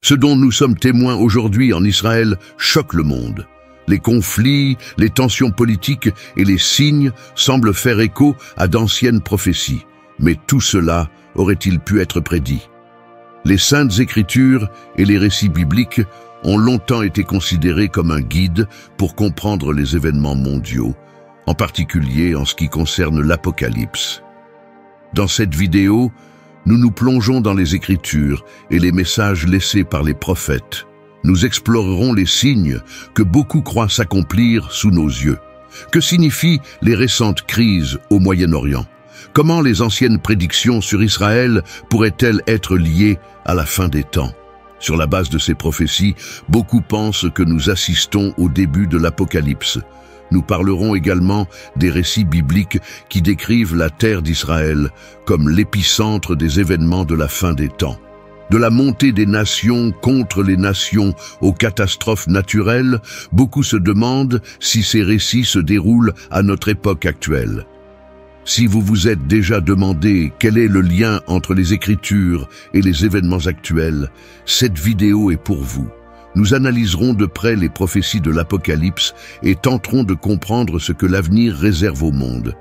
Ce dont nous sommes témoins aujourd'hui en Israël choque le monde. Les conflits, les tensions politiques et les signes semblent faire écho à d'anciennes prophéties. Mais tout cela aurait-il pu être prédit? Les Saintes Écritures et les récits bibliques ont longtemps été considérés comme un guide pour comprendre les événements mondiaux, en particulier en ce qui concerne l'Apocalypse. Dans cette vidéo, nous nous plongeons dans les Écritures et les messages laissés par les prophètes. Nous explorerons les signes que beaucoup croient s'accomplir sous nos yeux. Que signifient les récentes crises au Moyen-Orient? Comment les anciennes prédictions sur Israël pourraient-elles être liées à la fin des temps? Sur la base de ces prophéties, beaucoup pensent que nous assistons au début de l'Apocalypse. Nous parlerons également des récits bibliques qui décrivent la terre d'Israël comme l'épicentre des événements de la fin des temps. De la montée des nations contre les nations aux catastrophes naturelles, beaucoup se demandent si ces récits se déroulent à notre époque actuelle. Si vous vous êtes déjà demandé quel est le lien entre les Écritures et les événements actuels, cette vidéo est pour vous. Nous analyserons de près les prophéties de l'Apocalypse et tenterons de comprendre ce que l'avenir réserve au monde.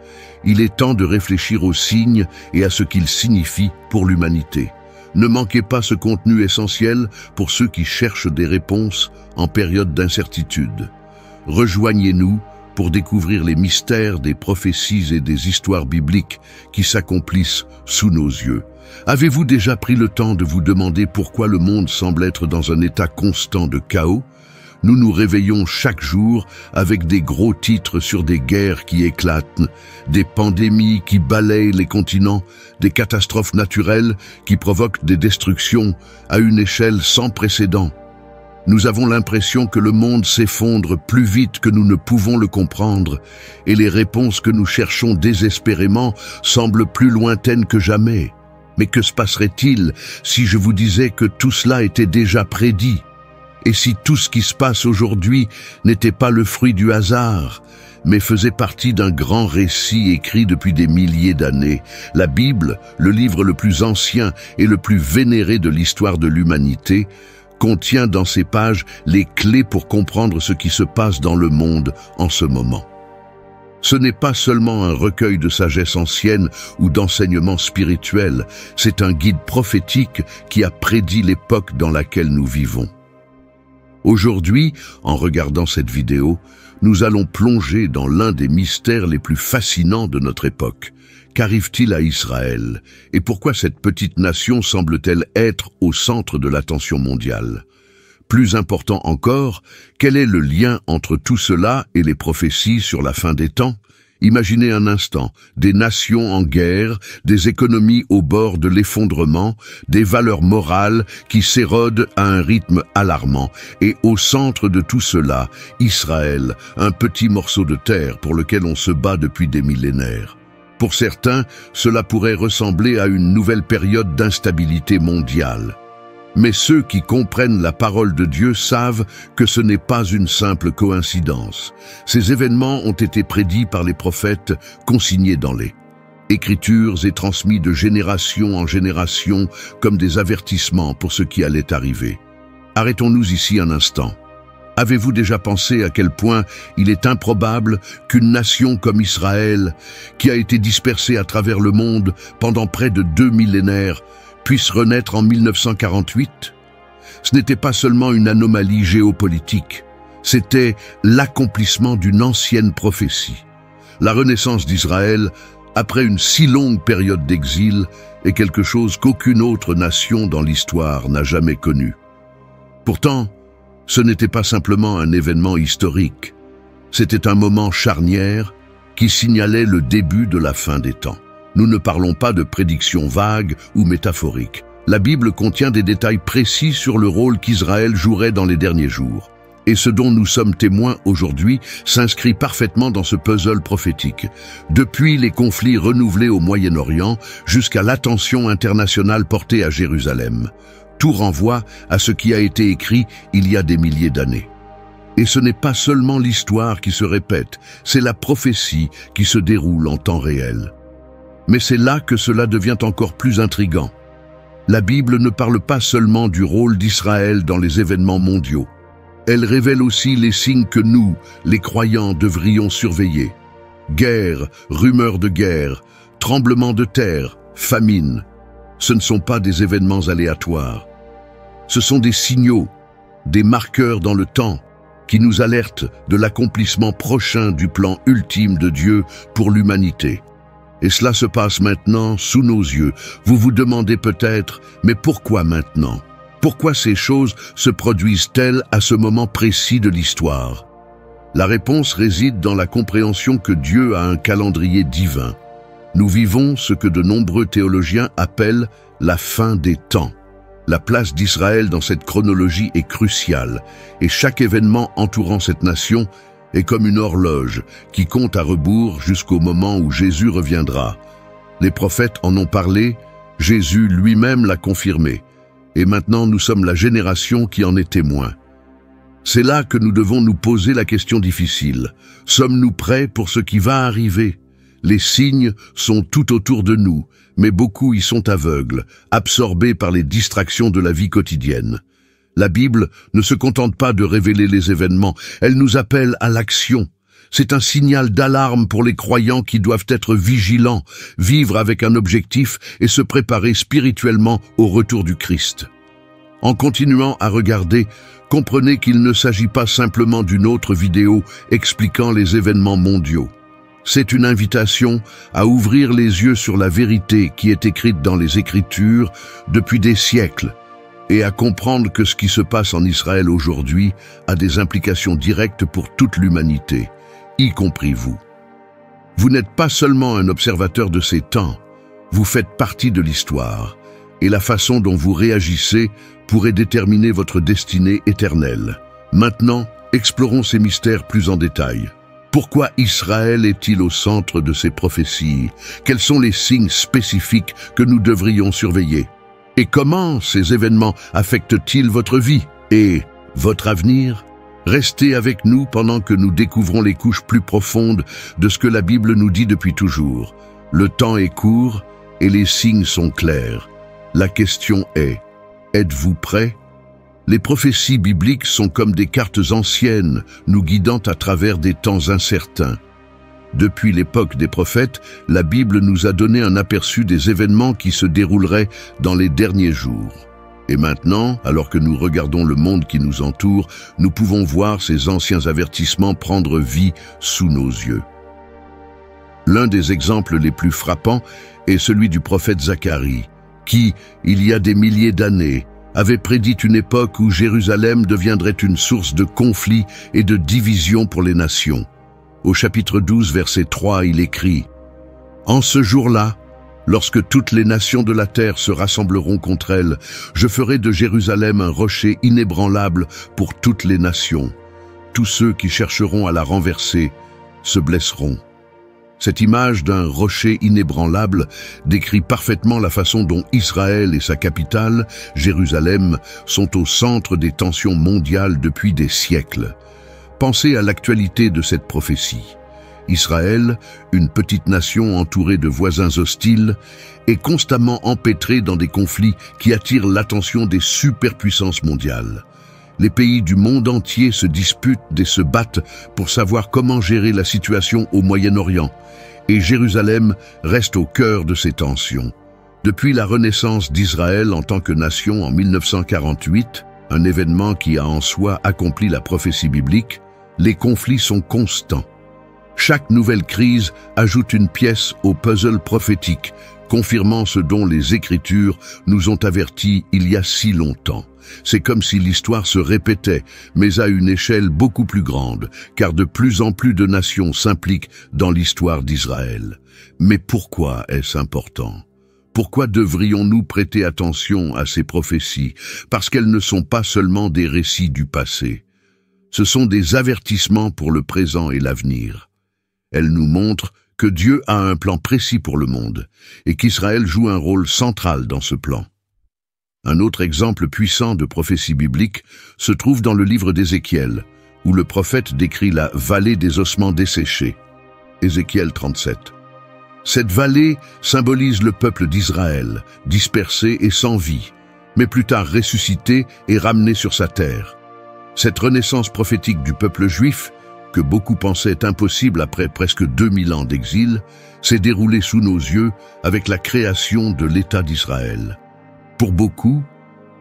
Il est temps de réfléchir aux signes et à ce qu'ils signifient pour l'humanité. Ne manquez pas ce contenu essentiel pour ceux qui cherchent des réponses en période d'incertitude. Rejoignez-nous pour découvrir les mystères des prophéties et des histoires bibliques qui s'accomplissent sous nos yeux. Avez-vous déjà pris le temps de vous demander pourquoi le monde semble être dans un état constant de chaos? Nous nous réveillons chaque jour avec des gros titres sur des guerres qui éclatent, des pandémies qui balayent les continents, des catastrophes naturelles qui provoquent des destructions à une échelle sans précédent. Nous avons l'impression que le monde s'effondre plus vite que nous ne pouvons le comprendre, et les réponses que nous cherchons désespérément semblent plus lointaines que jamais. Mais que se passerait-il si je vous disais que tout cela était déjà prédit? Et si tout ce qui se passe aujourd'hui n'était pas le fruit du hasard, mais faisait partie d'un grand récit écrit depuis des milliers d'années? La Bible, le livre le plus ancien et le plus vénéré de l'histoire de l'humanité, contient dans ses pages les clés pour comprendre ce qui se passe dans le monde en ce moment. Ce n'est pas seulement un recueil de sagesse ancienne ou d'enseignements spirituels, c'est un guide prophétique qui a prédit l'époque dans laquelle nous vivons. Aujourd'hui, en regardant cette vidéo, nous allons plonger dans l'un des mystères les plus fascinants de notre époque. Qu'arrive-t-il à Israël? Et pourquoi cette petite nation semble-t-elle être au centre de l'attention mondiale? Plus important encore, quel est le lien entre tout cela et les prophéties sur la fin des temps? Imaginez un instant, des nations en guerre, des économies au bord de l'effondrement, des valeurs morales qui s'érodent à un rythme alarmant. Et au centre de tout cela, Israël, un petit morceau de terre pour lequel on se bat depuis des millénaires. Pour certains, cela pourrait ressembler à une nouvelle période d'instabilité mondiale. Mais ceux qui comprennent la parole de Dieu savent que ce n'est pas une simple coïncidence. Ces événements ont été prédits par les prophètes, consignés dans les Écritures et transmis de génération en génération comme des avertissements pour ce qui allait arriver. Arrêtons-nous ici un instant. Avez-vous déjà pensé à quel point il est improbable qu'une nation comme Israël, qui a été dispersée à travers le monde pendant près de 2 millénaires, puisse renaître en 1948? Ce n'était pas seulement une anomalie géopolitique, c'était l'accomplissement d'une ancienne prophétie. La renaissance d'Israël, après une si longue période d'exil, est quelque chose qu'aucune autre nation dans l'histoire n'a jamais connu. Pourtant, ce n'était pas simplement un événement historique, c'était un moment charnière qui signalait le début de la fin des temps. Nous ne parlons pas de prédictions vagues ou métaphoriques. La Bible contient des détails précis sur le rôle qu'Israël jouerait dans les derniers jours. Et ce dont nous sommes témoins aujourd'hui s'inscrit parfaitement dans ce puzzle prophétique. Depuis les conflits renouvelés au Moyen-Orient jusqu'à l'attention internationale portée à Jérusalem, tout renvoie à ce qui a été écrit il y a des milliers d'années. Et ce n'est pas seulement l'histoire qui se répète, c'est la prophétie qui se déroule en temps réel. Mais c'est là que cela devient encore plus intrigant. La Bible ne parle pas seulement du rôle d'Israël dans les événements mondiaux. Elle révèle aussi les signes que nous, les croyants, devrions surveiller. Guerre, rumeurs de guerre, tremblements de terre, famine. Ce ne sont pas des événements aléatoires. Ce sont des signaux, des marqueurs dans le temps, qui nous alertent de l'accomplissement prochain du plan ultime de Dieu pour l'humanité. Et cela se passe maintenant sous nos yeux. Vous vous demandez peut-être, mais pourquoi maintenant? Pourquoi ces choses se produisent-elles à ce moment précis de l'histoire? La réponse réside dans la compréhension que Dieu a un calendrier divin. Nous vivons ce que de nombreux théologiens appellent la fin des temps. La place d'Israël dans cette chronologie est cruciale, et chaque événement entourant cette nation est comme une horloge qui compte à rebours jusqu'au moment où Jésus reviendra. Les prophètes en ont parlé, Jésus lui-même l'a confirmé, et maintenant nous sommes la génération qui en est témoin. C'est là que nous devons nous poser la question difficile. Sommes-nous prêts pour ce qui va arriver? Les signes sont tout autour de nous, mais beaucoup y sont aveugles, absorbés par les distractions de la vie quotidienne. La Bible ne se contente pas de révéler les événements, elle nous appelle à l'action. C'est un signal d'alarme pour les croyants qui doivent être vigilants, vivre avec un objectif et se préparer spirituellement au retour du Christ. En continuant à regarder, comprenez qu'il ne s'agit pas simplement d'une autre vidéo expliquant les événements mondiaux. C'est une invitation à ouvrir les yeux sur la vérité qui est écrite dans les Écritures depuis des siècles, et à comprendre que ce qui se passe en Israël aujourd'hui a des implications directes pour toute l'humanité, y compris vous. Vous n'êtes pas seulement un observateur de ces temps, vous faites partie de l'histoire, et la façon dont vous réagissez pourrait déterminer votre destinée éternelle. Maintenant, explorons ces mystères plus en détail. Pourquoi Israël est-il au centre de ces prophéties? Quels sont les signes spécifiques que nous devrions surveiller? Et comment ces événements affectent-ils votre vie et votre avenir? Restez avec nous pendant que nous découvrons les couches plus profondes de ce que la Bible nous dit depuis toujours. Le temps est court et les signes sont clairs. La question est, êtes-vous prêts? Les prophéties bibliques sont comme des cartes anciennes, nous guidant à travers des temps incertains. Depuis l'époque des prophètes, la Bible nous a donné un aperçu des événements qui se dérouleraient dans les derniers jours. Et maintenant, alors que nous regardons le monde qui nous entoure, nous pouvons voir ces anciens avertissements prendre vie sous nos yeux. L'un des exemples les plus frappants est celui du prophète Zacharie, qui, il y a des milliers d'années, avait prédit une époque où Jérusalem deviendrait une source de conflits et de divisions pour les nations. Au chapitre 12, verset 3, il écrit « En ce jour-là, lorsque toutes les nations de la terre se rassembleront contre elle, je ferai de Jérusalem un rocher inébranlable pour toutes les nations. Tous ceux qui chercheront à la renverser se blesseront. » Cette image d'un rocher inébranlable décrit parfaitement la façon dont Israël et sa capitale, Jérusalem, sont au centre des tensions mondiales depuis des siècles. Pensez à l'actualité de cette prophétie. Israël, une petite nation entourée de voisins hostiles, est constamment empêtrée dans des conflits qui attirent l'attention des superpuissances mondiales. Les pays du monde entier se disputent et se battent pour savoir comment gérer la situation au Moyen-Orient, et Jérusalem reste au cœur de ces tensions. Depuis la renaissance d'Israël en tant que nation en 1948, un événement qui a en soi accompli la prophétie biblique, les conflits sont constants. Chaque nouvelle crise ajoute une pièce au puzzle prophétique, confirmant ce dont les Écritures nous ont avertis il y a si longtemps. C'est comme si l'histoire se répétait, mais à une échelle beaucoup plus grande, car de plus en plus de nations s'impliquent dans l'histoire d'Israël. Mais pourquoi est-ce important? Pourquoi devrions-nous prêter attention à ces prophéties? Parce qu'elles ne sont pas seulement des récits du passé. Ce sont des avertissements pour le présent et l'avenir. Elles nous montrent que Dieu a un plan précis pour le monde, et qu'Israël joue un rôle central dans ce plan. Un autre exemple puissant de prophétie biblique se trouve dans le livre d'Ézéchiel, où le prophète décrit la vallée des ossements desséchés. Ézéchiel 37. Cette vallée symbolise le peuple d'Israël, dispersé et sans vie, mais plus tard ressuscité et ramené sur sa terre. Cette renaissance prophétique du peuple juif, que beaucoup pensaient impossible après presque 2000 ans d'exil, s'est déroulée sous nos yeux avec la création de l'État d'Israël. Pour beaucoup,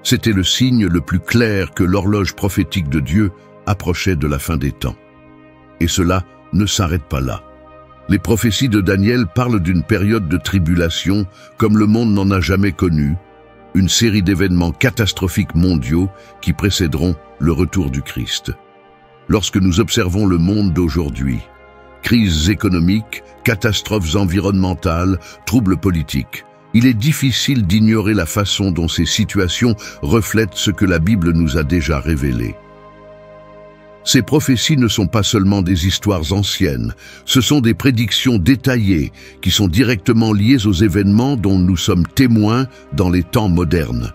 c'était le signe le plus clair que l'horloge prophétique de Dieu approchait de la fin des temps. Et cela ne s'arrête pas là. Les prophéties de Daniel parlent d'une période de tribulation comme le monde n'en a jamais connu, une série d'événements catastrophiques mondiaux qui précéderont le retour du Christ. Lorsque nous observons le monde d'aujourd'hui, crises économiques, catastrophes environnementales, troubles politiques, il est difficile d'ignorer la façon dont ces situations reflètent ce que la Bible nous a déjà révélé. Ces prophéties ne sont pas seulement des histoires anciennes, ce sont des prédictions détaillées qui sont directement liées aux événements dont nous sommes témoins dans les temps modernes.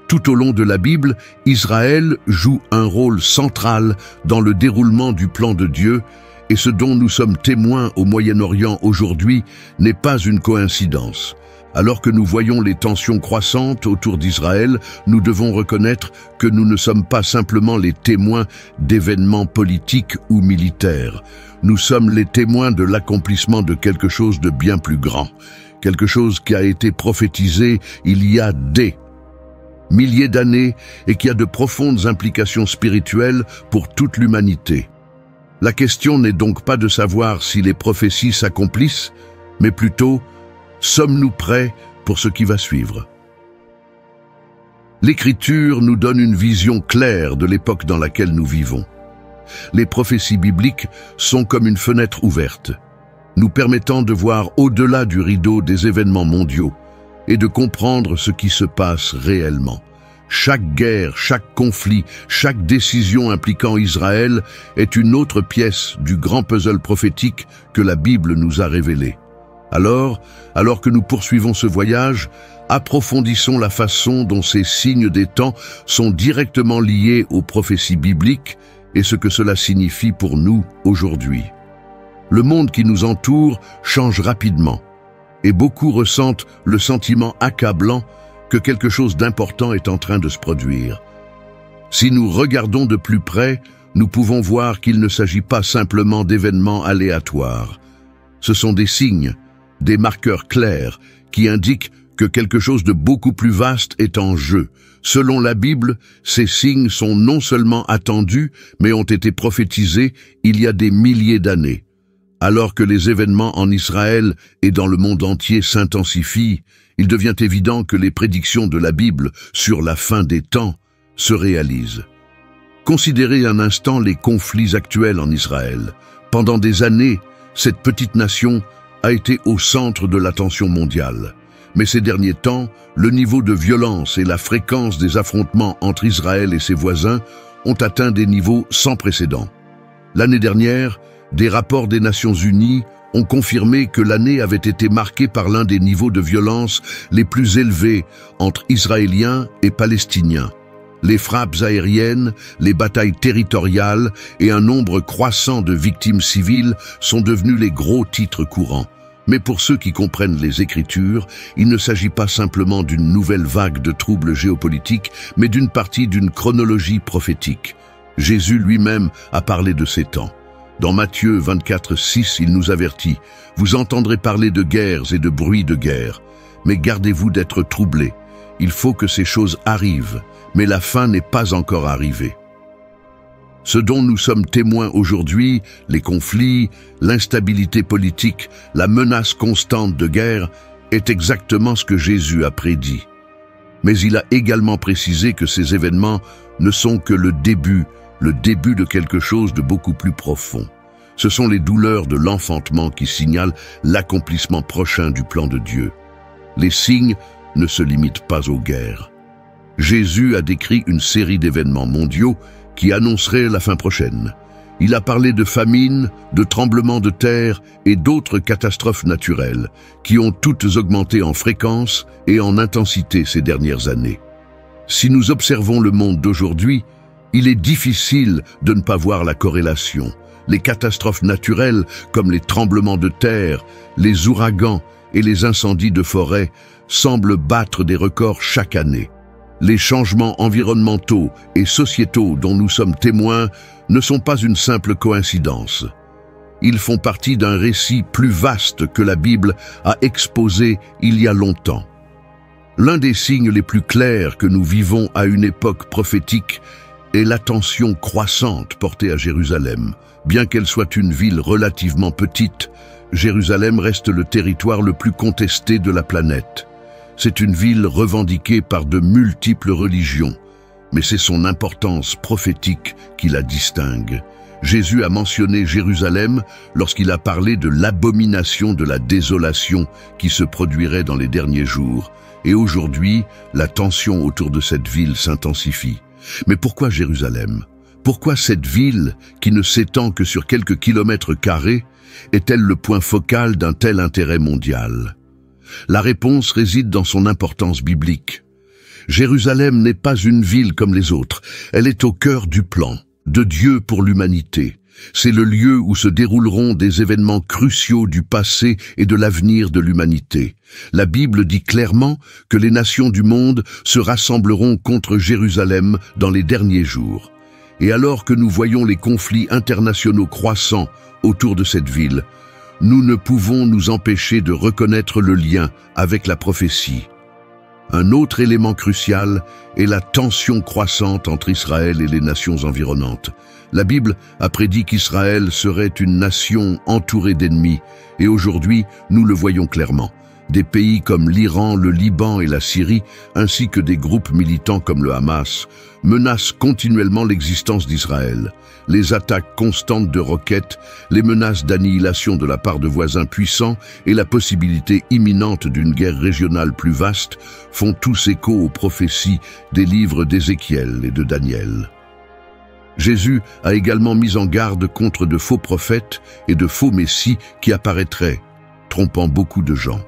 Tout au long de la Bible, Israël joue un rôle central dans le déroulement du plan de Dieu, et ce dont nous sommes témoins au Moyen-Orient aujourd'hui n'est pas une coïncidence. Alors que nous voyons les tensions croissantes autour d'Israël, nous devons reconnaître que nous ne sommes pas simplement les témoins d'événements politiques ou militaires. Nous sommes les témoins de l'accomplissement de quelque chose de bien plus grand, quelque chose qui a été prophétisé il y a des milliers d'années et qui a de profondes implications spirituelles pour toute l'humanité. La question n'est donc pas de savoir si les prophéties s'accomplissent, mais plutôt, sommes-nous prêts pour ce qui va suivre? L'Écriture nous donne une vision claire de l'époque dans laquelle nous vivons. Les prophéties bibliques sont comme une fenêtre ouverte, nous permettant de voir au-delà du rideau des événements mondiaux et de comprendre ce qui se passe réellement. Chaque guerre, chaque conflit, chaque décision impliquant Israël est une autre pièce du grand puzzle prophétique que la Bible nous a révélé. Alors que nous poursuivons ce voyage, approfondissons la façon dont ces signes des temps sont directement liés aux prophéties bibliques et ce que cela signifie pour nous aujourd'hui. Le monde qui nous entoure change rapidement et beaucoup ressentent le sentiment accablant que quelque chose d'important est en train de se produire. Si nous regardons de plus près, nous pouvons voir qu'il ne s'agit pas simplement d'événements aléatoires. Ce sont des signes, des marqueurs clairs qui indiquent que quelque chose de beaucoup plus vaste est en jeu. Selon la Bible, ces signes sont non seulement attendus, mais ont été prophétisés il y a des milliers d'années. Alors que les événements en Israël et dans le monde entier s'intensifient, il devient évident que les prédictions de la Bible sur la fin des temps se réalisent. Considérez un instant les conflits actuels en Israël. Pendant des années, cette petite nation a été au centre de l'attention mondiale. Mais ces derniers temps, le niveau de violence et la fréquence des affrontements entre Israël et ses voisins ont atteint des niveaux sans précédent. L'année dernière, des rapports des Nations Unies ont confirmé que l'année avait été marquée par l'un des niveaux de violence les plus élevés entre Israéliens et Palestiniens. Les frappes aériennes, les batailles territoriales et un nombre croissant de victimes civiles sont devenus les gros titres courants. Mais pour ceux qui comprennent les Écritures, il ne s'agit pas simplement d'une nouvelle vague de troubles géopolitiques, mais d'une partie d'une chronologie prophétique. Jésus lui-même a parlé de ces temps. Dans Matthieu 24:6, il nous avertit « Vous entendrez parler de guerres et de bruits de guerre, mais gardez-vous d'être troublés. Il faut que ces choses arrivent, mais la fin n'est pas encore arrivée. » Ce dont nous sommes témoins aujourd'hui, les conflits, l'instabilité politique, la menace constante de guerre, est exactement ce que Jésus a prédit. Mais il a également précisé que ces événements ne sont que le début de quelque chose de beaucoup plus profond. Ce sont les douleurs de l'enfantement qui signalent l'accomplissement prochain du plan de Dieu. Les signes ne se limitent pas aux guerres. Jésus a décrit une série d'événements mondiaux qui annoncerait la fin prochaine. Il a parlé de famines, de tremblements de terre et d'autres catastrophes naturelles qui ont toutes augmenté en fréquence et en intensité ces dernières années. Si nous observons le monde d'aujourd'hui, il est difficile de ne pas voir la corrélation. Les catastrophes naturelles, comme les tremblements de terre, les ouragans et les incendies de forêt, semblent battre des records chaque année. Les changements environnementaux et sociétaux dont nous sommes témoins ne sont pas une simple coïncidence. Ils font partie d'un récit plus vaste que la Bible a exposé il y a longtemps. L'un des signes les plus clairs que nous vivons à une époque prophétique est l'attention croissante portée à Jérusalem. Bien qu'elle soit une ville relativement petite, Jérusalem reste le territoire le plus contesté de la planète. C'est une ville revendiquée par de multiples religions, mais c'est son importance prophétique qui la distingue. Jésus a mentionné Jérusalem lorsqu'il a parlé de l'abomination de la désolation qui se produirait dans les derniers jours. Et aujourd'hui, la tension autour de cette ville s'intensifie. Mais pourquoi Jérusalem? Pourquoi cette ville, qui ne s'étend que sur quelques kilomètres carrés, est-elle le point focal d'un tel intérêt mondial? La réponse réside dans son importance biblique. Jérusalem n'est pas une ville comme les autres, elle est au cœur du plan de Dieu pour l'humanité. C'est le lieu où se dérouleront des événements cruciaux du passé et de l'avenir de l'humanité. La Bible dit clairement que les nations du monde se rassembleront contre Jérusalem dans les derniers jours. Et alors que nous voyons les conflits internationaux croissants autour de cette ville, nous ne pouvons nous empêcher de reconnaître le lien avec la prophétie. Un autre élément crucial est la tension croissante entre Israël et les nations environnantes. La Bible a prédit qu'Israël serait une nation entourée d'ennemis, et aujourd'hui, nous le voyons clairement. Des pays comme l'Iran, le Liban et la Syrie, ainsi que des groupes militants comme le Hamas, menacent continuellement l'existence d'Israël. Les attaques constantes de roquettes, les menaces d'annihilation de la part de voisins puissants et la possibilité imminente d'une guerre régionale plus vaste font tous écho aux prophéties des livres d'Ézéchiel et de Daniel. Jésus a également mis en garde contre de faux prophètes et de faux messies qui apparaîtraient, trompant beaucoup de gens.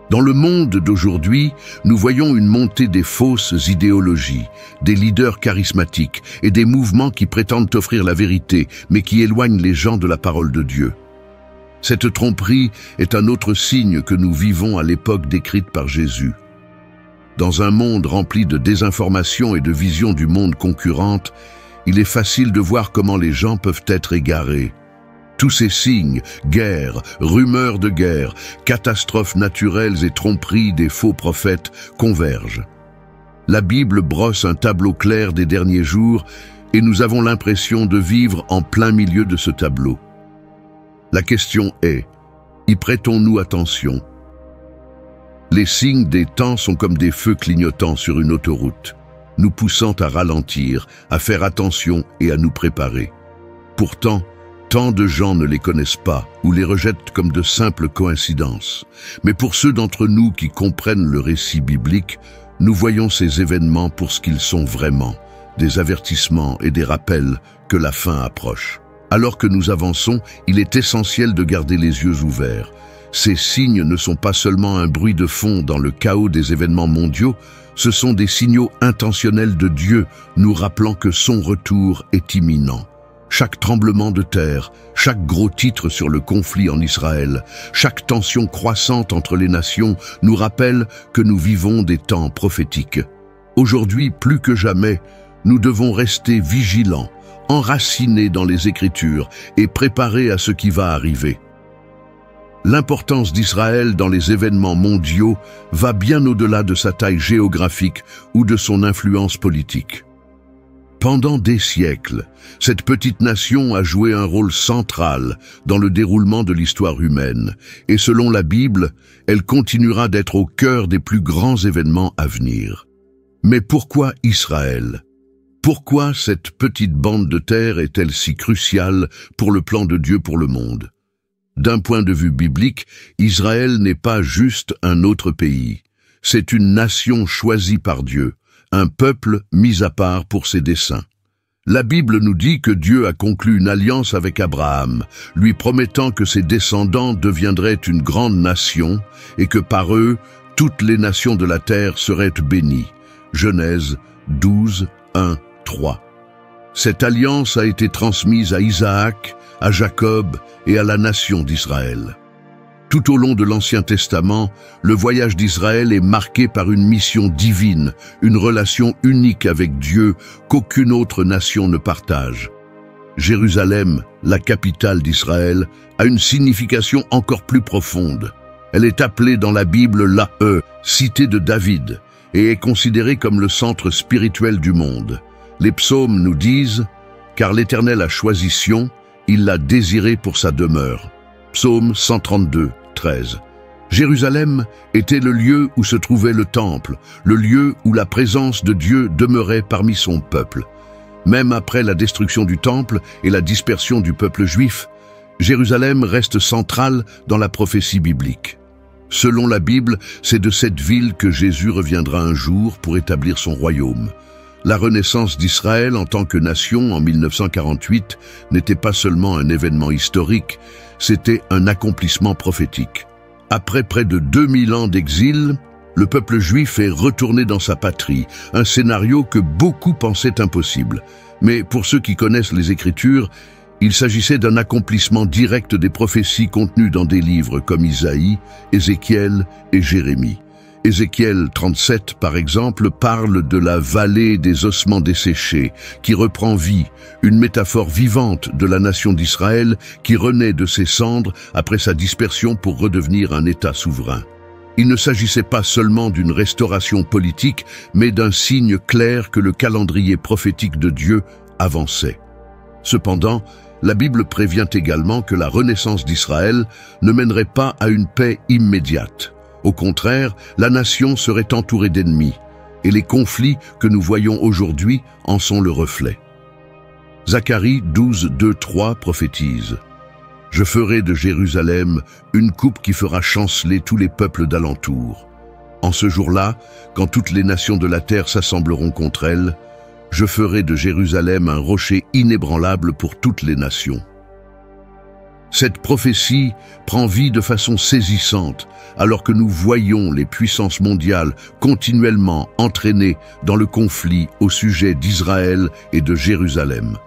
Dans le monde d'aujourd'hui, nous voyons une montée des fausses idéologies, des leaders charismatiques et des mouvements qui prétendent offrir la vérité, mais qui éloignent les gens de la parole de Dieu. Cette tromperie est un autre signe que nous vivons à l'époque décrite par Jésus. Dans un monde rempli de désinformation et de visions du monde concurrentes, il est facile de voir comment les gens peuvent être égarés. Tous ces signes, guerre, rumeurs de guerre, catastrophes naturelles et tromperies des faux prophètes convergent. La Bible brosse un tableau clair des derniers jours et nous avons l'impression de vivre en plein milieu de ce tableau. La question est, y prêtons-nous attention? Les signes des temps sont comme des feux clignotants sur une autoroute, nous poussant à ralentir, à faire attention et à nous préparer. Pourtant, tant de gens ne les connaissent pas ou les rejettent comme de simples coïncidences. Mais pour ceux d'entre nous qui comprennent le récit biblique, nous voyons ces événements pour ce qu'ils sont vraiment, des avertissements et des rappels que la fin approche. Alors que nous avançons, il est essentiel de garder les yeux ouverts. Ces signes ne sont pas seulement un bruit de fond dans le chaos des événements mondiaux, ce sont des signaux intentionnels de Dieu nous rappelant que son retour est imminent. Chaque tremblement de terre, chaque gros titre sur le conflit en Israël, chaque tension croissante entre les nations nous rappelle que nous vivons des temps prophétiques. Aujourd'hui, plus que jamais, nous devons rester vigilants, enracinés dans les Écritures et préparés à ce qui va arriver. L'importance d'Israël dans les événements mondiaux va bien au-delà de sa taille géographique ou de son influence politique. Pendant des siècles, cette petite nation a joué un rôle central dans le déroulement de l'histoire humaine, et selon la Bible, elle continuera d'être au cœur des plus grands événements à venir. Mais pourquoi Israël? Pourquoi cette petite bande de terre est-elle si cruciale pour le plan de Dieu pour le monde? D'un point de vue biblique, Israël n'est pas juste un autre pays. C'est une nation choisie par Dieu, un peuple mis à part pour ses desseins. La Bible nous dit que Dieu a conclu une alliance avec Abraham, lui promettant que ses descendants deviendraient une grande nation et que par eux, toutes les nations de la terre seraient bénies. Genèse 12, 1, 3. Cette alliance a été transmise à Isaac, à Jacob et à la nation d'Israël. Tout au long de l'Ancien Testament, le voyage d'Israël est marqué par une mission divine, une relation unique avec Dieu qu'aucune autre nation ne partage. Jérusalem, la capitale d'Israël, a une signification encore plus profonde. Elle est appelée dans la Bible la cité de David, et est considérée comme le centre spirituel du monde. Les psaumes nous disent « Car l'Éternel a choisi Sion, il l'a désiré pour sa demeure ». Psaume 132, 13. Jérusalem était le lieu où se trouvait le temple, le lieu où la présence de Dieu demeurait parmi son peuple. Même après la destruction du temple et la dispersion du peuple juif, Jérusalem reste centrale dans la prophétie biblique. Selon la Bible, c'est de cette ville que Jésus reviendra un jour pour établir son royaume. La renaissance d'Israël en tant que nation en 1948 n'était pas seulement un événement historique, c'était un accomplissement prophétique. Après près de 2000 ans d'exil, le peuple juif est retourné dans sa patrie, un scénario que beaucoup pensaient impossible. Mais pour ceux qui connaissent les Écritures, il s'agissait d'un accomplissement direct des prophéties contenues dans des livres comme Isaïe, Ézéchiel et Jérémie. Ézéchiel 37, par exemple, parle de la vallée des ossements desséchés, qui reprend vie, une métaphore vivante de la nation d'Israël qui renaît de ses cendres après sa dispersion pour redevenir un État souverain. Il ne s'agissait pas seulement d'une restauration politique, mais d'un signe clair que le calendrier prophétique de Dieu avançait. Cependant, la Bible prévient également que la renaissance d'Israël ne mènerait pas à une paix immédiate. Au contraire, la nation serait entourée d'ennemis, et les conflits que nous voyons aujourd'hui en sont le reflet. Zacharie 12, 2, 3 prophétise « Je ferai de Jérusalem une coupe qui fera chanceler tous les peuples d'alentour. En ce jour-là, quand toutes les nations de la terre s'assembleront contre elle, je ferai de Jérusalem un rocher inébranlable pour toutes les nations. » Cette prophétie prend vie de façon saisissante alors que nous voyons les puissances mondiales continuellement entraînées dans le conflit au sujet d'Israël et de Jérusalem.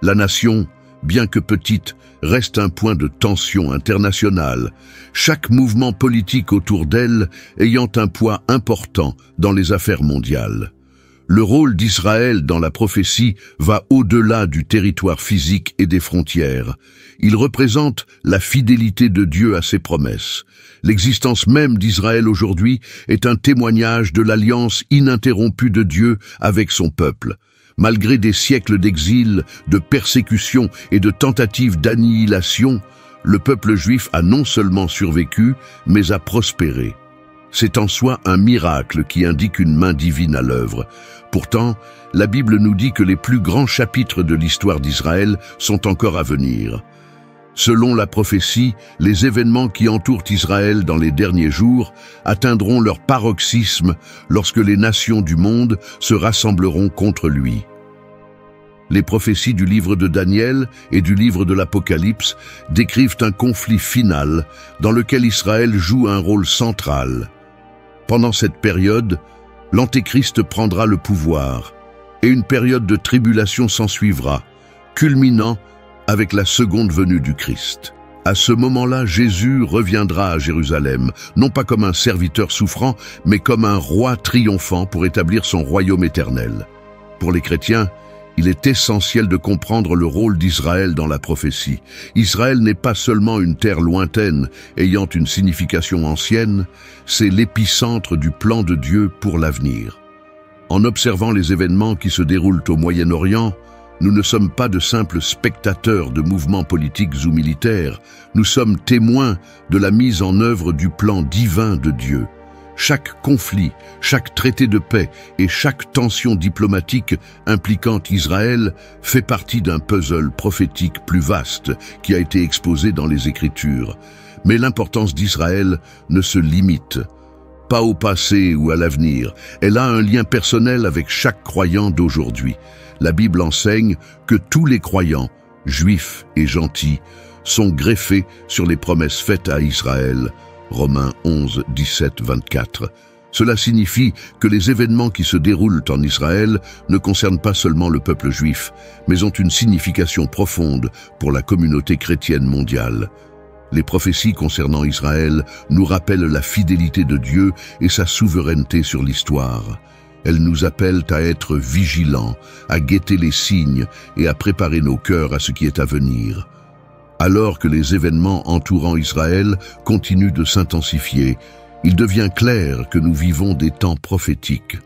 La nation, bien que petite, reste un point de tension internationale, chaque mouvement politique autour d'elle ayant un poids important dans les affaires mondiales. Le rôle d'Israël dans la prophétie va au-delà du territoire physique et des frontières. Il représente la fidélité de Dieu à ses promesses. L'existence même d'Israël aujourd'hui est un témoignage de l'alliance ininterrompue de Dieu avec son peuple. Malgré des siècles d'exil, de persécution et de tentatives d'annihilation, le peuple juif a non seulement survécu, mais a prospéré. C'est en soi un miracle qui indique une main divine à l'œuvre. Pourtant, la Bible nous dit que les plus grands chapitres de l'histoire d'Israël sont encore à venir. Selon la prophétie, les événements qui entourent Israël dans les derniers jours atteindront leur paroxysme lorsque les nations du monde se rassembleront contre lui. Les prophéties du livre de Daniel et du livre de l'Apocalypse décrivent un conflit final dans lequel Israël joue un rôle central. Pendant cette période, l'Antéchrist prendra le pouvoir et une période de tribulation s'ensuivra, culminant avec la seconde venue du Christ. À ce moment-là, Jésus reviendra à Jérusalem, non pas comme un serviteur souffrant, mais comme un roi triomphant pour établir son royaume éternel. Pour les chrétiens, il est essentiel de comprendre le rôle d'Israël dans la prophétie. Israël n'est pas seulement une terre lointaine, ayant une signification ancienne, c'est l'épicentre du plan de Dieu pour l'avenir. En observant les événements qui se déroulent au Moyen-Orient, nous ne sommes pas de simples spectateurs de mouvements politiques ou militaires, nous sommes témoins de la mise en œuvre du plan divin de Dieu. Chaque conflit, chaque traité de paix et chaque tension diplomatique impliquant Israël fait partie d'un puzzle prophétique plus vaste qui a été exposé dans les Écritures. Mais l'importance d'Israël ne se limite pas au passé ou à l'avenir. Elle a un lien personnel avec chaque croyant d'aujourd'hui. La Bible enseigne que tous les croyants, juifs et gentils, sont greffés sur les promesses faites à Israël. Romains 11, 17, 24. Cela signifie que les événements qui se déroulent en Israël ne concernent pas seulement le peuple juif, mais ont une signification profonde pour la communauté chrétienne mondiale. Les prophéties concernant Israël nous rappellent la fidélité de Dieu et sa souveraineté sur l'histoire. Elles nous appellent à être vigilants, à guetter les signes et à préparer nos cœurs à ce qui est à venir. Alors que les événements entourant Israël continuent de s'intensifier, il devient clair que nous vivons des temps prophétiques.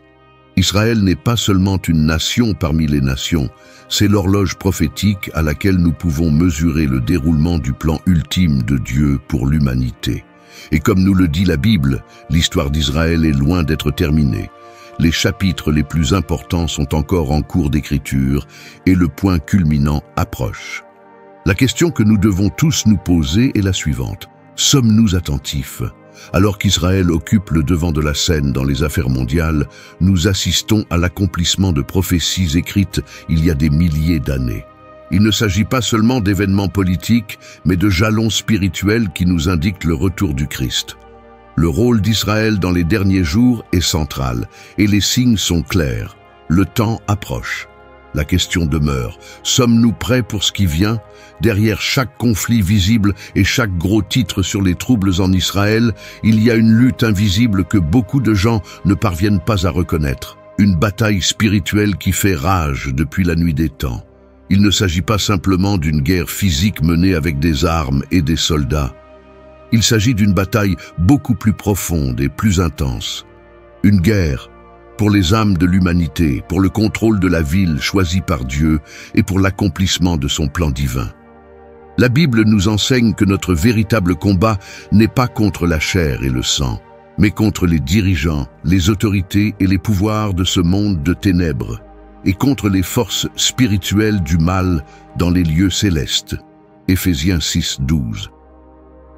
Israël n'est pas seulement une nation parmi les nations, c'est l'horloge prophétique à laquelle nous pouvons mesurer le déroulement du plan ultime de Dieu pour l'humanité. Et comme nous le dit la Bible, l'histoire d'Israël est loin d'être terminée. Les chapitres les plus importants sont encore en cours d'écriture et le point culminant approche. La question que nous devons tous nous poser est la suivante. Sommes-nous attentifs ? Alors qu'Israël occupe le devant de la scène dans les affaires mondiales, nous assistons à l'accomplissement de prophéties écrites il y a des milliers d'années. Il ne s'agit pas seulement d'événements politiques, mais de jalons spirituels qui nous indiquent le retour du Christ. Le rôle d'Israël dans les derniers jours est central, et les signes sont clairs. Le temps approche. La question demeure, sommes-nous prêts pour ce qui vient ? Derrière chaque conflit visible et chaque gros titre sur les troubles en Israël, il y a une lutte invisible que beaucoup de gens ne parviennent pas à reconnaître. Une bataille spirituelle qui fait rage depuis la nuit des temps. Il ne s'agit pas simplement d'une guerre physique menée avec des armes et des soldats. Il s'agit d'une bataille beaucoup plus profonde et plus intense. Une guerre pour les âmes de l'humanité, pour le contrôle de la ville choisie par Dieu et pour l'accomplissement de son plan divin. La Bible nous enseigne que notre véritable combat n'est pas contre la chair et le sang, mais contre les dirigeants, les autorités et les pouvoirs de ce monde de ténèbres, et contre les forces spirituelles du mal dans les lieux célestes. Éphésiens 6, 12.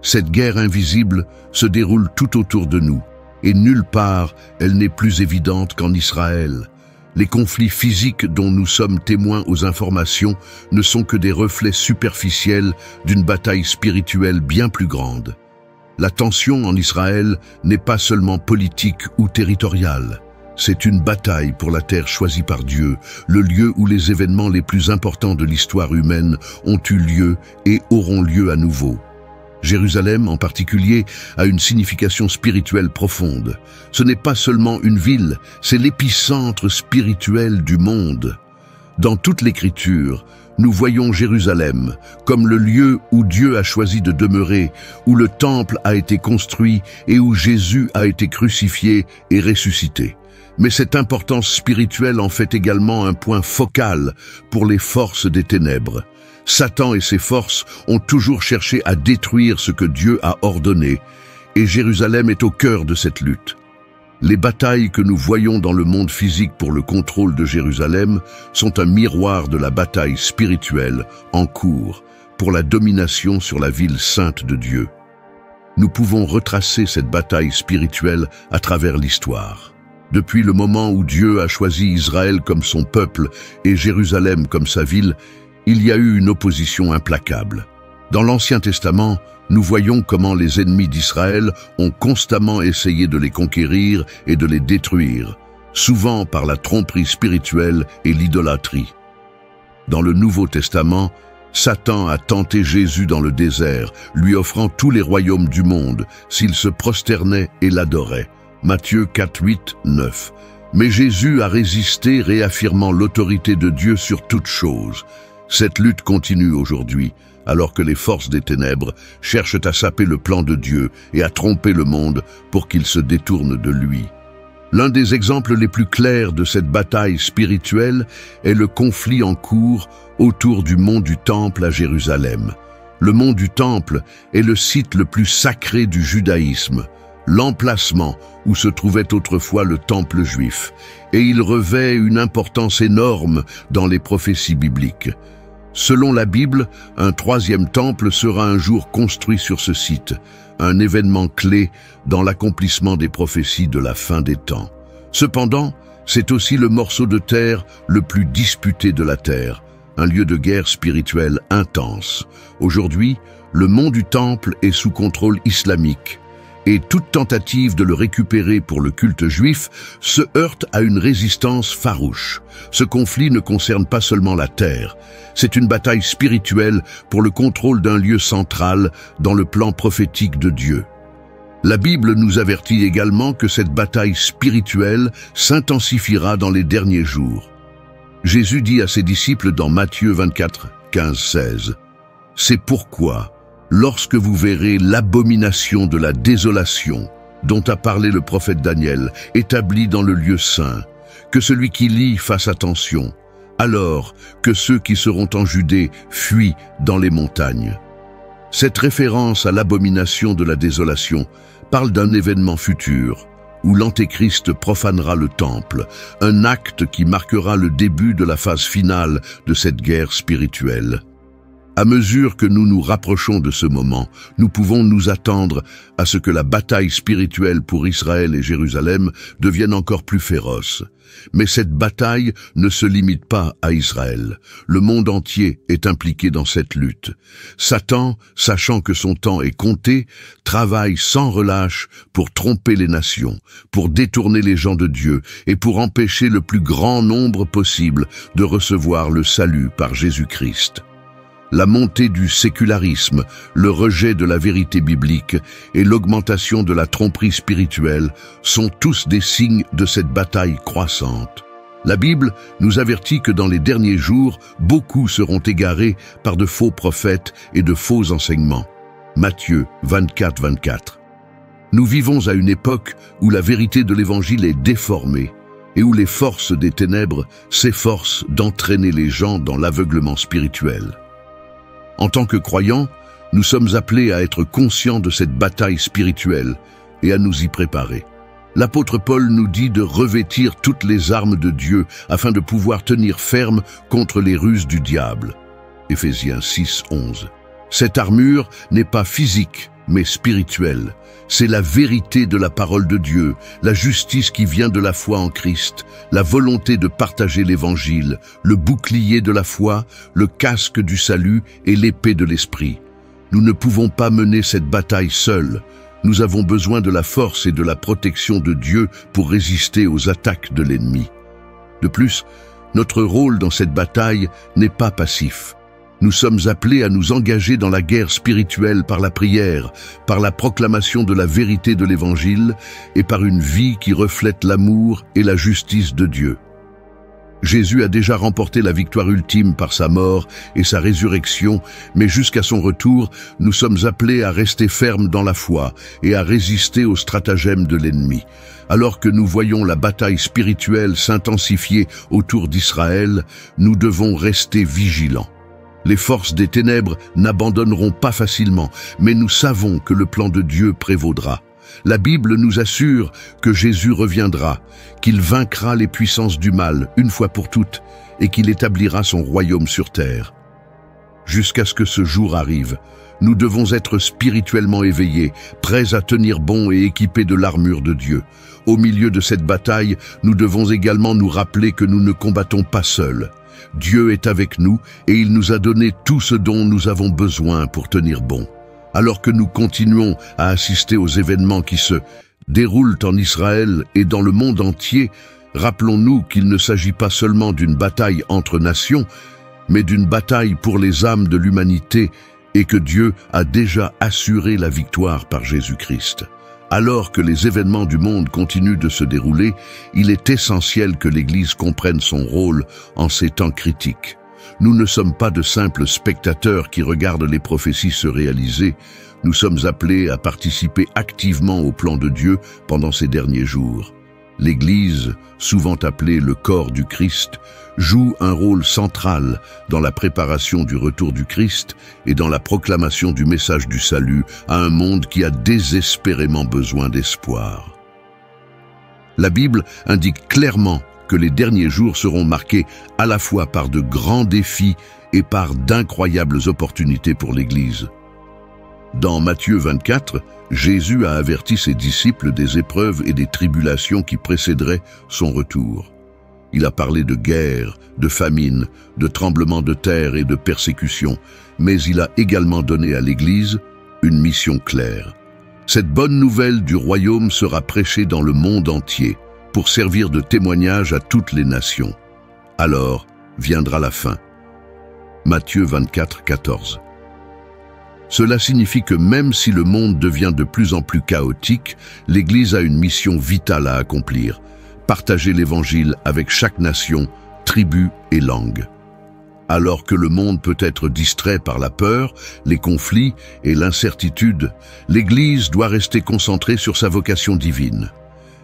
Cette guerre invisible se déroule tout autour de nous, et nulle part elle n'est plus évidente qu'en Israël. Les conflits physiques dont nous sommes témoins aux informations ne sont que des reflets superficiels d'une bataille spirituelle bien plus grande. La tension en Israël n'est pas seulement politique ou territoriale. C'est une bataille pour la terre choisie par Dieu, le lieu où les événements les plus importants de l'histoire humaine ont eu lieu et auront lieu à nouveau. Jérusalem, en particulier, a une signification spirituelle profonde. Ce n'est pas seulement une ville, c'est l'épicentre spirituel du monde. Dans toute l'Écriture, nous voyons Jérusalem comme le lieu où Dieu a choisi de demeurer, où le temple a été construit et où Jésus a été crucifié et ressuscité. Mais cette importance spirituelle en fait également un point focal pour les forces des ténèbres. Satan et ses forces ont toujours cherché à détruire ce que Dieu a ordonné, et Jérusalem est au cœur de cette lutte. Les batailles que nous voyons dans le monde physique pour le contrôle de Jérusalem sont un miroir de la bataille spirituelle en cours pour la domination sur la ville sainte de Dieu. Nous pouvons retracer cette bataille spirituelle à travers l'histoire. Depuis le moment où Dieu a choisi Israël comme son peuple et Jérusalem comme sa ville, il y a eu une opposition implacable. Dans l'Ancien Testament, nous voyons comment les ennemis d'Israël ont constamment essayé de les conquérir et de les détruire, souvent par la tromperie spirituelle et l'idolâtrie. Dans le Nouveau Testament, Satan a tenté Jésus dans le désert, lui offrant tous les royaumes du monde s'il se prosternait et l'adorait. Matthieu 4, 8, 9. Mais Jésus a résisté, réaffirmant l'autorité de Dieu sur toute chose. Cette lutte continue aujourd'hui, alors que les forces des ténèbres cherchent à saper le plan de Dieu et à tromper le monde pour qu'il se détourne de lui. L'un des exemples les plus clairs de cette bataille spirituelle est le conflit en cours autour du mont du Temple à Jérusalem. Le mont du Temple est le site le plus sacré du judaïsme, l'emplacement où se trouvait autrefois le temple juif, et il revêt une importance énorme dans les prophéties bibliques. Selon la Bible, un troisième temple sera un jour construit sur ce site, un événement clé dans l'accomplissement des prophéties de la fin des temps. Cependant, c'est aussi le morceau de terre le plus disputé de la terre, un lieu de guerre spirituelle intense. Aujourd'hui, le mont du Temple est sous contrôle islamique, et toute tentative de le récupérer pour le culte juif se heurte à une résistance farouche. Ce conflit ne concerne pas seulement la terre, c'est une bataille spirituelle pour le contrôle d'un lieu central dans le plan prophétique de Dieu. La Bible nous avertit également que cette bataille spirituelle s'intensifiera dans les derniers jours. Jésus dit à ses disciples dans Matthieu 24, 15-16, « C'est pourquoi, lorsque vous verrez l'abomination de la désolation dont a parlé le prophète Daniel, établie dans le lieu saint, que celui qui lit fasse attention, alors que ceux qui seront en Judée fuient dans les montagnes. » Cette référence à l'abomination de la désolation parle d'un événement futur où l'Antéchrist profanera le temple, un acte qui marquera le début de la phase finale de cette guerre spirituelle. À mesure que nous nous rapprochons de ce moment, nous pouvons nous attendre à ce que la bataille spirituelle pour Israël et Jérusalem devienne encore plus féroce. Mais cette bataille ne se limite pas à Israël. Le monde entier est impliqué dans cette lutte. Satan, sachant que son temps est compté, travaille sans relâche pour tromper les nations, pour détourner les gens de Dieu et pour empêcher le plus grand nombre possible de recevoir le salut par Jésus-Christ. La montée du sécularisme, le rejet de la vérité biblique et l'augmentation de la tromperie spirituelle sont tous des signes de cette bataille croissante. La Bible nous avertit que dans les derniers jours, beaucoup seront égarés par de faux prophètes et de faux enseignements. Matthieu 24, 24. Nous vivons à une époque où la vérité de l'Évangile est déformée et où les forces des ténèbres s'efforcent d'entraîner les gens dans l'aveuglement spirituel. En tant que croyants, nous sommes appelés à être conscients de cette bataille spirituelle et à nous y préparer. L'apôtre Paul nous dit de revêtir toutes les armes de Dieu afin de pouvoir tenir ferme contre les ruses du diable. Éphésiens 6, 11. Cette armure n'est pas physique, mais spirituelle. C'est la vérité de la parole de Dieu, la justice qui vient de la foi en Christ, la volonté de partager l'Évangile, le bouclier de la foi, le casque du salut et l'épée de l'Esprit. Nous ne pouvons pas mener cette bataille seuls. Nous avons besoin de la force et de la protection de Dieu pour résister aux attaques de l'ennemi. De plus, notre rôle dans cette bataille n'est pas passif. Nous sommes appelés à nous engager dans la guerre spirituelle par la prière, par la proclamation de la vérité de l'Évangile et par une vie qui reflète l'amour et la justice de Dieu. Jésus a déjà remporté la victoire ultime par sa mort et sa résurrection, mais jusqu'à son retour, nous sommes appelés à rester fermes dans la foi et à résister aux stratagèmes de l'ennemi. Alors que nous voyons la bataille spirituelle s'intensifier autour d'Israël, nous devons rester vigilants. Les forces des ténèbres n'abandonneront pas facilement, mais nous savons que le plan de Dieu prévaudra. La Bible nous assure que Jésus reviendra, qu'il vaincra les puissances du mal une fois pour toutes et qu'il établira son royaume sur terre. Jusqu'à ce que ce jour arrive, nous devons être spirituellement éveillés, prêts à tenir bon et équipés de l'armure de Dieu. Au milieu de cette bataille, nous devons également nous rappeler que nous ne combattons pas seuls. Dieu est avec nous et il nous a donné tout ce dont nous avons besoin pour tenir bon. Alors que nous continuons à assister aux événements qui se déroulent en Israël et dans le monde entier, rappelons-nous qu'il ne s'agit pas seulement d'une bataille entre nations, mais d'une bataille pour les âmes de l'humanité et que Dieu a déjà assuré la victoire par Jésus-Christ. Alors que les événements du monde continuent de se dérouler, il est essentiel que l'Église comprenne son rôle en ces temps critiques. Nous ne sommes pas de simples spectateurs qui regardent les prophéties se réaliser. Nous sommes appelés à participer activement au plan de Dieu pendant ces derniers jours. L'Église, souvent appelée le corps du Christ, joue un rôle central dans la préparation du retour du Christ et dans la proclamation du message du salut à un monde qui a désespérément besoin d'espoir. La Bible indique clairement que les derniers jours seront marqués à la fois par de grands défis et par d'incroyables opportunités pour l'Église. Dans Matthieu 24, Jésus a averti ses disciples des épreuves et des tribulations qui précéderaient son retour. Il a parlé de guerre, de famine, de tremblements de terre et de persécutions, mais il a également donné à l'Église une mission claire: Cette bonne nouvelle du royaume sera prêchée dans le monde entier pour servir de témoignage à toutes les nations. Alors viendra la fin. Matthieu 24, 14. Cela signifie que même si le monde devient de plus en plus chaotique, l'Église a une mission vitale à accomplir: partager l'Évangile avec chaque nation, tribu et langue. Alors que le monde peut être distrait par la peur, les conflits et l'incertitude, l'Église doit rester concentrée sur sa vocation divine.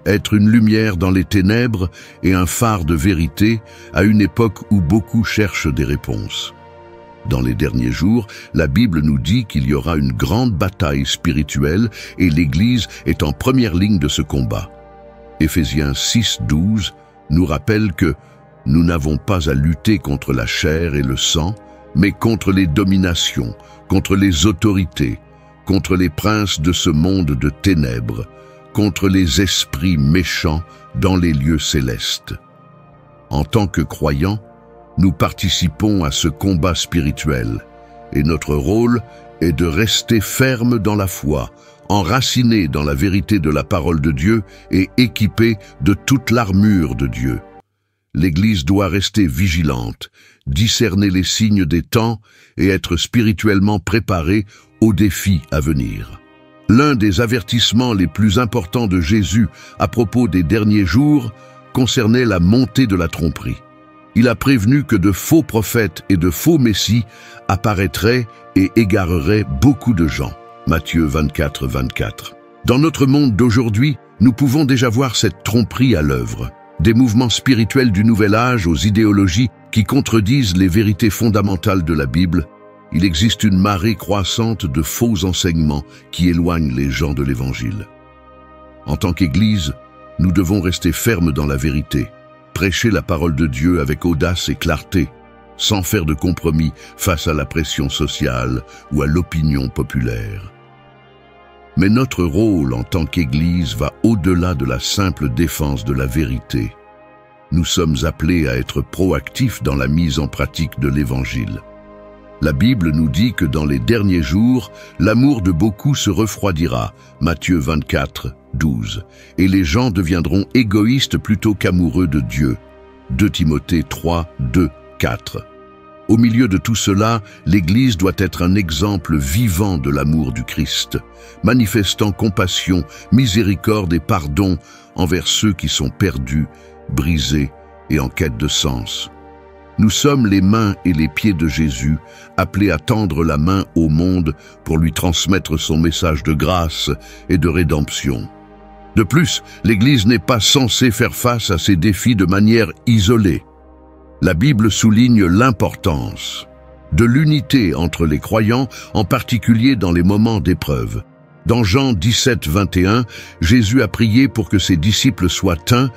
Être une lumière dans les ténèbres et un phare de vérité à une époque où beaucoup cherchent des réponses. Dans les derniers jours, la Bible nous dit qu'il y aura une grande bataille spirituelle et l'Église est en première ligne de ce combat. Éphésiens 6, 12 nous rappelle que nous n'avons pas à lutter contre la chair et le sang, mais contre les dominations, contre les autorités, contre les princes de ce monde de ténèbres, contre les esprits méchants dans les lieux célestes. En tant que croyants, nous participons à ce combat spirituel et notre rôle est de rester ferme dans la foi, enraciné dans la vérité de la parole de Dieu et équipé de toute l'armure de Dieu. L'Église doit rester vigilante, discerner les signes des temps et être spirituellement préparée aux défis à venir. L'un des avertissements les plus importants de Jésus à propos des derniers jours concernait la montée de la tromperie. Il a prévenu que de faux prophètes et de faux messies apparaîtraient et égareraient beaucoup de gens. Matthieu 24, 24. Dans notre monde d'aujourd'hui, nous pouvons déjà voir cette tromperie à l'œuvre. Des mouvements spirituels du Nouvel Âge aux idéologies qui contredisent les vérités fondamentales de la Bible. Il existe une marée croissante de faux enseignements qui éloignent les gens de l'Évangile. En tant qu'Église, nous devons rester fermes dans la vérité. Prêcher la parole de Dieu avec audace et clarté, sans faire de compromis face à la pression sociale ou à l'opinion populaire. Mais notre rôle en tant qu'Église va au-delà de la simple défense de la vérité. Nous sommes appelés à être proactifs dans la mise en pratique de l'Évangile. La Bible nous dit que dans les derniers jours, l'amour de beaucoup se refroidira, Matthieu 24, 12, et les gens deviendront égoïstes plutôt qu'amoureux de Dieu, 2 Timothée 3, 2, 4. Au milieu de tout cela, l'Église doit être un exemple vivant de l'amour du Christ, manifestant compassion, miséricorde et pardon envers ceux qui sont perdus, brisés et en quête de sens. Nous sommes les mains et les pieds de Jésus, appelés à tendre la main au monde pour lui transmettre son message de grâce et de rédemption. De plus, l'Église n'est pas censée faire face à ces défis de manière isolée. La Bible souligne l'importance de l'unité entre les croyants, en particulier dans les moments d'épreuve. Dans Jean 17, 21, Jésus a prié pour que ses disciples soient un,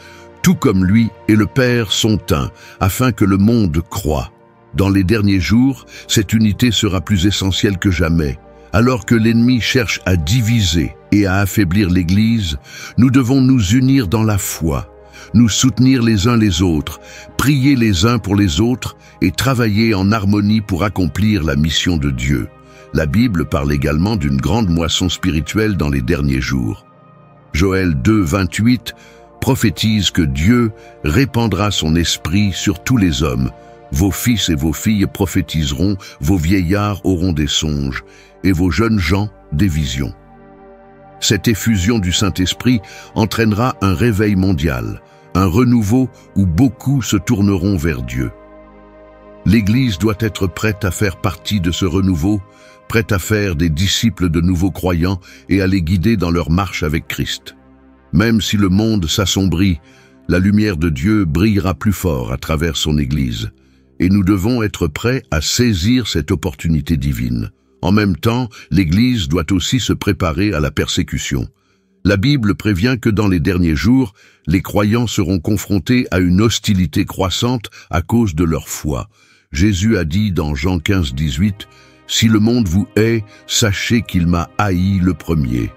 tout comme lui et le Père sont un, afin que le monde croie. Dans les derniers jours, cette unité sera plus essentielle que jamais. Alors que l'ennemi cherche à diviser et à affaiblir l'Église, nous devons nous unir dans la foi, nous soutenir les uns les autres, prier les uns pour les autres et travailler en harmonie pour accomplir la mission de Dieu. La Bible parle également d'une grande moisson spirituelle dans les derniers jours. Joël 2, 28 prophétise que Dieu répandra son esprit sur tous les hommes. Vos fils et vos filles prophétiseront, vos vieillards auront des songes, et vos jeunes gens des visions. Cette effusion du Saint-Esprit entraînera un réveil mondial, un renouveau où beaucoup se tourneront vers Dieu. L'Église doit être prête à faire partie de ce renouveau, prête à faire des disciples de nouveaux croyants et à les guider dans leur marche avec Christ. Même si le monde s'assombrit, la lumière de Dieu brillera plus fort à travers son Église, et nous devons être prêts à saisir cette opportunité divine. En même temps, l'Église doit aussi se préparer à la persécution. La Bible prévient que dans les derniers jours, les croyants seront confrontés à une hostilité croissante à cause de leur foi. Jésus a dit dans Jean 15, 18, « Si le monde vous hait, sachez qu'il m'a haï le premier. »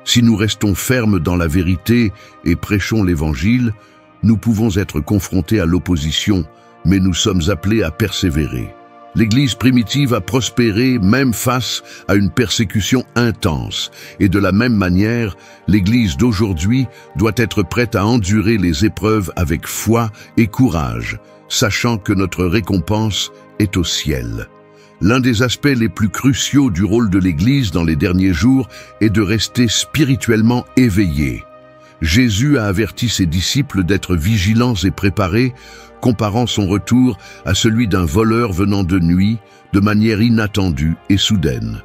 Si nous restons fermes dans la vérité et prêchons l'Évangile, nous pouvons être confrontés à l'opposition, mais nous sommes appelés à persévérer. L'Église primitive a prospéré même face à une persécution intense. Et de la même manière, l'Église d'aujourd'hui doit être prête à endurer les épreuves avec foi et courage, sachant que notre récompense est au ciel. L'un des aspects les plus cruciaux du rôle de l'Église dans les derniers jours est de rester spirituellement éveillé. Jésus a averti ses disciples d'être vigilants et préparés, comparant son retour à celui d'un voleur venant de nuit, de manière inattendue et soudaine.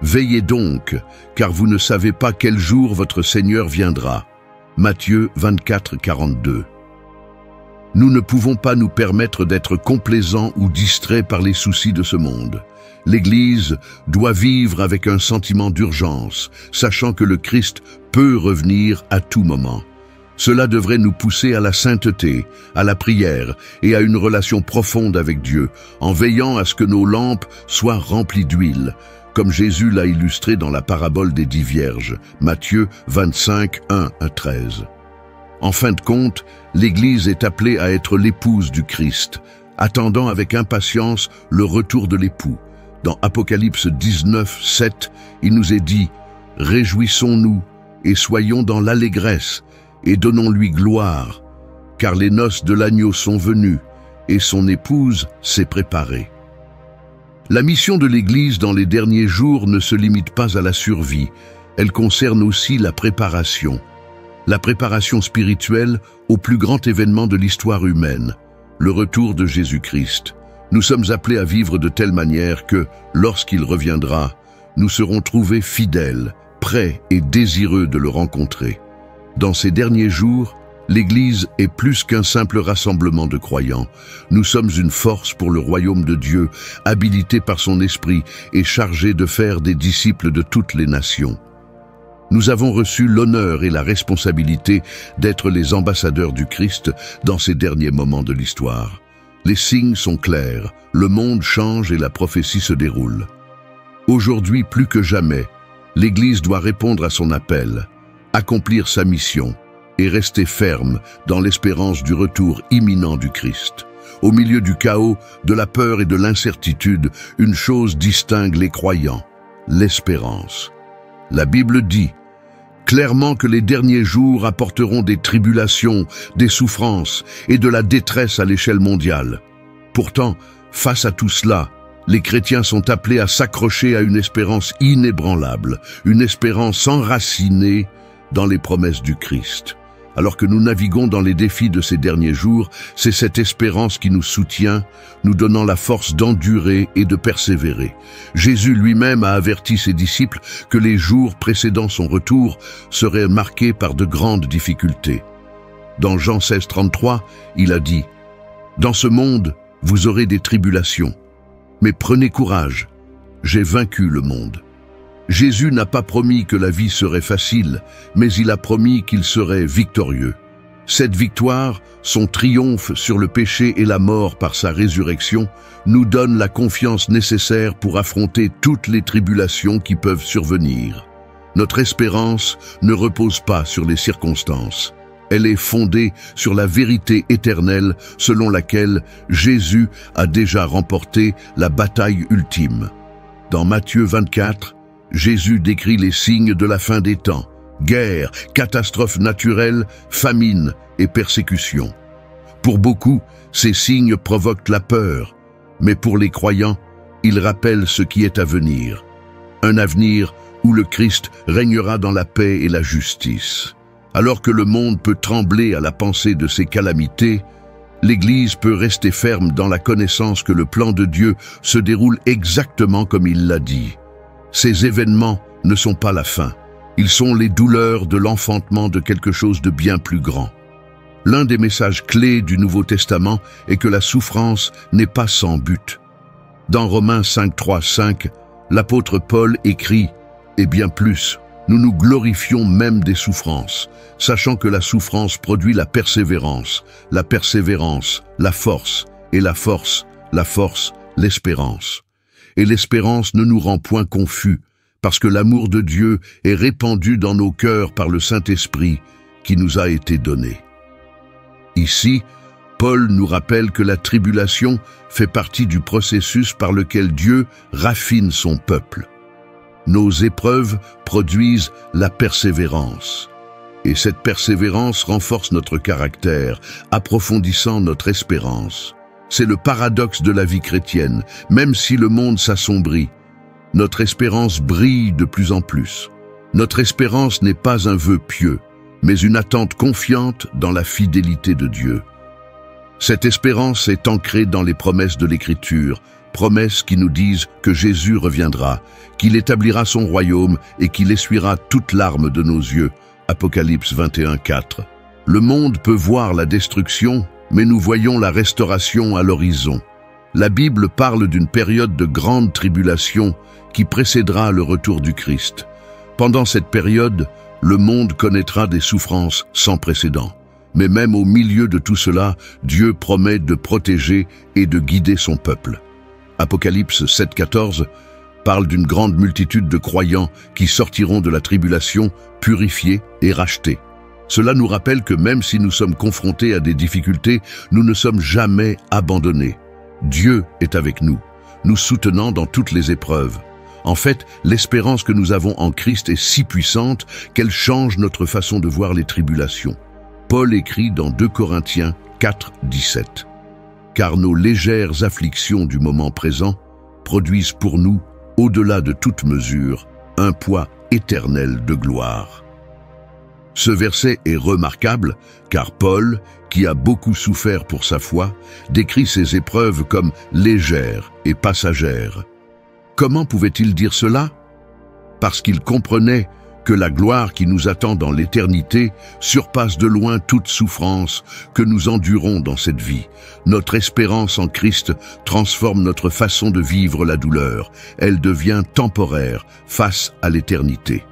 Veillez donc, car vous ne savez pas quel jour votre Seigneur viendra. Matthieu 24, 42. Nous ne pouvons pas nous permettre d'être complaisants ou distraits par les soucis de ce monde. L'Église doit vivre avec un sentiment d'urgence, sachant que le Christ peut revenir à tout moment. Cela devrait nous pousser à la sainteté, à la prière et à une relation profonde avec Dieu, en veillant à ce que nos lampes soient remplies d'huile, comme Jésus l'a illustré dans la parabole des 10 vierges, Matthieu 25, 1 à 13. En fin de compte, l'Église est appelée à être l'épouse du Christ, attendant avec impatience le retour de l'époux. Dans Apocalypse 19, 7, il nous est dit « Réjouissons-nous et soyons dans l'allégresse et donnons-lui gloire, car les noces de l'agneau sont venues et son épouse s'est préparée. » La mission de l'Église dans les derniers jours ne se limite pas à la survie, elle concerne aussi la préparation spirituelle au plus grand événement de l'histoire humaine, le retour de Jésus-Christ. Nous sommes appelés à vivre de telle manière que, lorsqu'il reviendra, nous serons trouvés fidèles, prêts et désireux de le rencontrer. Dans ces derniers jours, l'Église est plus qu'un simple rassemblement de croyants. Nous sommes une force pour le royaume de Dieu, habilités par son esprit et chargés de faire des disciples de toutes les nations. Nous avons reçu l'honneur et la responsabilité d'être les ambassadeurs du Christ dans ces derniers moments de l'histoire. Les signes sont clairs, le monde change et la prophétie se déroule. Aujourd'hui, plus que jamais, l'Église doit répondre à son appel, accomplir sa mission et rester ferme dans l'espérance du retour imminent du Christ. Au milieu du chaos, de la peur et de l'incertitude, une chose distingue les croyants, l'espérance. La Bible dit clairement que les derniers jours apporteront des tribulations, des souffrances et de la détresse à l'échelle mondiale. Pourtant, face à tout cela, les chrétiens sont appelés à s'accrocher à une espérance inébranlable, une espérance enracinée dans les promesses du Christ. Alors que nous naviguons dans les défis de ces derniers jours, c'est cette espérance qui nous soutient, nous donnant la force d'endurer et de persévérer. Jésus lui-même a averti ses disciples que les jours précédant son retour seraient marqués par de grandes difficultés. Dans Jean 16, 33, il a dit « Dans ce monde, vous aurez des tribulations, mais prenez courage, j'ai vaincu le monde. » Jésus n'a pas promis que la vie serait facile, mais il a promis qu'il serait victorieux. Cette victoire, son triomphe sur le péché et la mort par sa résurrection, nous donne la confiance nécessaire pour affronter toutes les tribulations qui peuvent survenir. Notre espérance ne repose pas sur les circonstances. Elle est fondée sur la vérité éternelle selon laquelle Jésus a déjà remporté la bataille ultime. Dans Matthieu 24, Jésus décrit les signes de la fin des temps, guerre, catastrophes naturelles, famine et persécutions. Pour beaucoup, ces signes provoquent la peur, mais pour les croyants, ils rappellent ce qui est à venir. Un avenir où le Christ régnera dans la paix et la justice. Alors que le monde peut trembler à la pensée de ces calamités, l'Église peut rester ferme dans la connaissance que le plan de Dieu se déroule exactement comme il l'a dit. Ces événements ne sont pas la fin. Ils sont les douleurs de l'enfantement de quelque chose de bien plus grand. L'un des messages clés du Nouveau Testament est que la souffrance n'est pas sans but. Dans Romains 5, 3, 5, l'apôtre Paul écrit « Et bien plus, nous nous glorifions même des souffrances, sachant que la souffrance produit la persévérance, la force, et la force, l'espérance. Et l'espérance ne nous rend point confus, parce que l'amour de Dieu est répandu dans nos cœurs par le Saint-Esprit qui nous a été donné. » Ici, Paul nous rappelle que la tribulation fait partie du processus par lequel Dieu raffine son peuple. Nos épreuves produisent la persévérance. Et cette persévérance renforce notre caractère, approfondissant notre espérance. C'est le paradoxe de la vie chrétienne. Même si le monde s'assombrit, notre espérance brille de plus en plus. Notre espérance n'est pas un vœu pieux, mais une attente confiante dans la fidélité de Dieu. Cette espérance est ancrée dans les promesses de l'Écriture, promesses qui nous disent que Jésus reviendra, qu'il établira son royaume et qu'il essuiera toute larme de nos yeux. Apocalypse 21:4. Le monde peut voir la destruction, mais nous voyons la restauration à l'horizon. La Bible parle d'une période de grande tribulation qui précédera le retour du Christ. Pendant cette période, le monde connaîtra des souffrances sans précédent. Mais même au milieu de tout cela, Dieu promet de protéger et de guider son peuple. Apocalypse 7:14 parle d'une grande multitude de croyants qui sortiront de la tribulation, purifiés et rachetés. Cela nous rappelle que même si nous sommes confrontés à des difficultés, nous ne sommes jamais abandonnés. Dieu est avec nous, nous soutenant dans toutes les épreuves. En fait, l'espérance que nous avons en Christ est si puissante qu'elle change notre façon de voir les tribulations. Paul écrit dans 2 Corinthiens 4:17. « Car nos légères afflictions du moment présent produisent pour nous, au-delà de toute mesure, un poids éternel de gloire. » Ce verset est remarquable car Paul, qui a beaucoup souffert pour sa foi, décrit ses épreuves comme légères et passagères. Comment pouvait-il dire cela? Parce qu'il comprenait que la gloire qui nous attend dans l'éternité surpasse de loin toute souffrance que nous endurons dans cette vie. Notre espérance en Christ transforme notre façon de vivre la douleur. Elle devient temporaire face à l'éternité.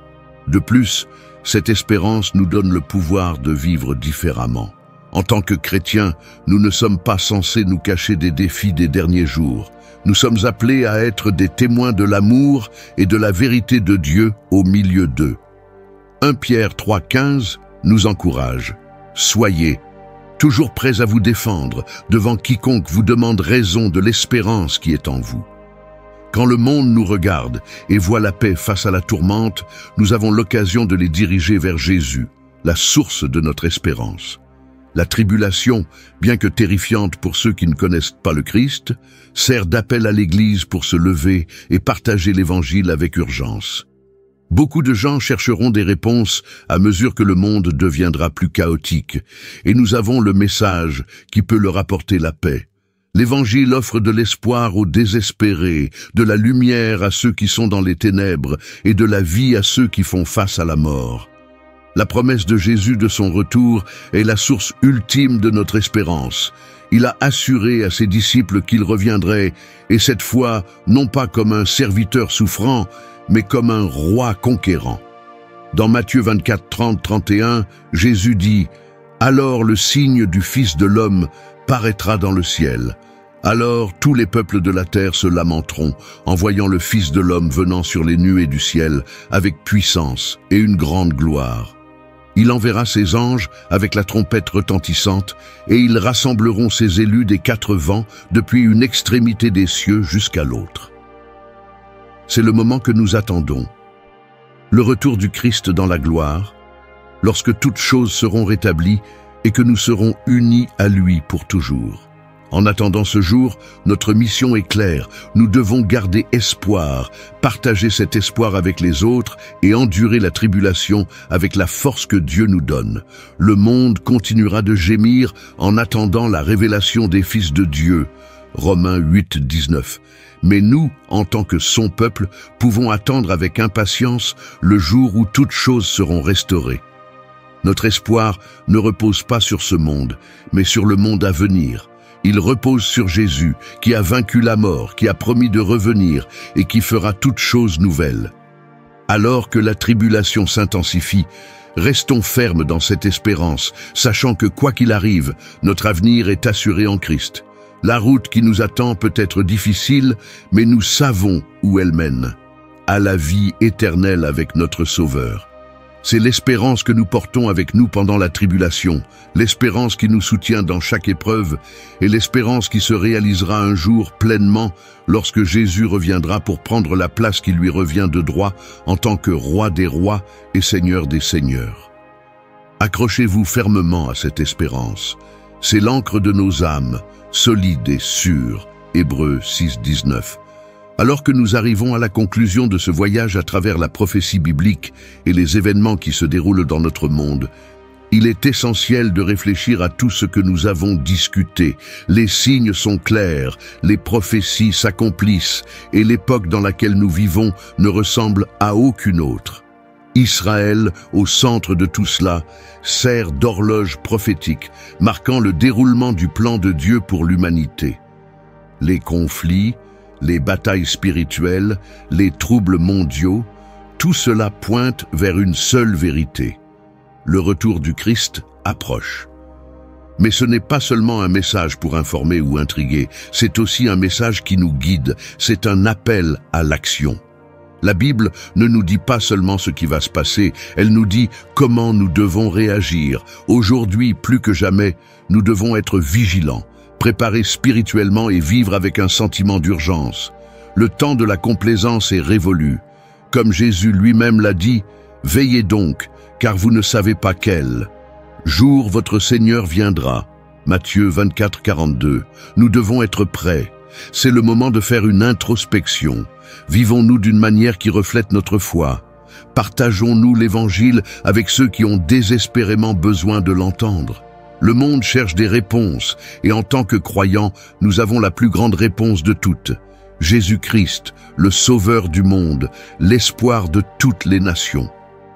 De plus, cette espérance nous donne le pouvoir de vivre différemment. En tant que chrétiens, nous ne sommes pas censés nous cacher des défis des derniers jours. Nous sommes appelés à être des témoins de l'amour et de la vérité de Dieu au milieu d'eux. 1 Pierre 3:15 nous encourage. Soyez toujours prêts à vous défendre devant quiconque vous demande raison de l'espérance qui est en vous. Quand le monde nous regarde et voit la paix face à la tourmente, nous avons l'occasion de les diriger vers Jésus, la source de notre espérance. La tribulation, bien que terrifiante pour ceux qui ne connaissent pas le Christ, sert d'appel à l'Église pour se lever et partager l'Évangile avec urgence. Beaucoup de gens chercheront des réponses à mesure que le monde deviendra plus chaotique, et nous avons le message qui peut leur apporter la paix. L'Évangile offre de l'espoir aux désespérés, de la lumière à ceux qui sont dans les ténèbres et de la vie à ceux qui font face à la mort. La promesse de Jésus de son retour est la source ultime de notre espérance. Il a assuré à ses disciples qu'il reviendrait, et cette fois, non pas comme un serviteur souffrant, mais comme un roi conquérant. Dans Matthieu 24, 30, 31, Jésus dit « Alors le signe du Fils de l'homme paraîtra dans le ciel. Alors tous les peuples de la terre se lamenteront en voyant le Fils de l'homme venant sur les nuées du ciel avec puissance et une grande gloire. Il enverra ses anges avec la trompette retentissante et ils rassembleront ses élus des 4 vents depuis une extrémité des cieux jusqu'à l'autre. » C'est le moment que nous attendons. Le retour du Christ dans la gloire, lorsque toutes choses seront rétablies et que nous serons unis à lui pour toujours. En attendant ce jour, notre mission est claire. Nous devons garder espoir, partager cet espoir avec les autres et endurer la tribulation avec la force que Dieu nous donne. Le monde continuera de gémir en attendant la révélation des fils de Dieu. Romains 8, 19. Mais nous, en tant que son peuple, pouvons attendre avec impatience le jour où toutes choses seront restaurées. Notre espoir ne repose pas sur ce monde, mais sur le monde à venir. Il repose sur Jésus, qui a vaincu la mort, qui a promis de revenir et qui fera toutes choses nouvelles. Alors que la tribulation s'intensifie, restons fermes dans cette espérance, sachant que quoi qu'il arrive, notre avenir est assuré en Christ. La route qui nous attend peut être difficile, mais nous savons où elle mène, à la vie éternelle avec notre Sauveur. C'est l'espérance que nous portons avec nous pendant la tribulation, l'espérance qui nous soutient dans chaque épreuve et l'espérance qui se réalisera un jour pleinement lorsque Jésus reviendra pour prendre la place qui lui revient de droit en tant que roi des rois et seigneur des seigneurs. Accrochez-vous fermement à cette espérance. C'est l'ancre de nos âmes, solide et sûre. Hébreux 6:19. Alors que nous arrivons à la conclusion de ce voyage à travers la prophétie biblique et les événements qui se déroulent dans notre monde, il est essentiel de réfléchir à tout ce que nous avons discuté. Les signes sont clairs, les prophéties s'accomplissent et l'époque dans laquelle nous vivons ne ressemble à aucune autre. Israël, au centre de tout cela, sert d'horloge prophétique, marquant le déroulement du plan de Dieu pour l'humanité. Les conflits, les batailles spirituelles, les troubles mondiaux, tout cela pointe vers une seule vérité. Le retour du Christ approche. Mais ce n'est pas seulement un message pour informer ou intriguer, c'est aussi un message qui nous guide, c'est un appel à l'action. La Bible ne nous dit pas seulement ce qui va se passer, elle nous dit comment nous devons réagir. Aujourd'hui, plus que jamais, nous devons être vigilants, préparés spirituellement et vivre avec un sentiment d'urgence. Le temps de la complaisance est révolu. Comme Jésus lui-même l'a dit, « Veillez donc, car vous ne savez pas quel jour votre Seigneur viendra. » Matthieu 24:42. Nous devons être prêts. C'est le moment de faire une introspection. Vivons-nous d'une manière qui reflète notre foi? Partageons-nous l'Évangile avec ceux qui ont désespérément besoin de l'entendre? Le monde cherche des réponses, et en tant que croyants, nous avons la plus grande réponse de toutes. Jésus-Christ, le Sauveur du monde, l'espoir de toutes les nations.